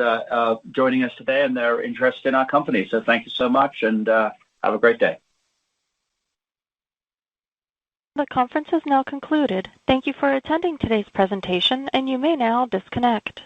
joining us today and their interest in our company. So thank you so much, and have a great day. The conference is now concluded. Thank you for attending today's presentation, and you may now disconnect.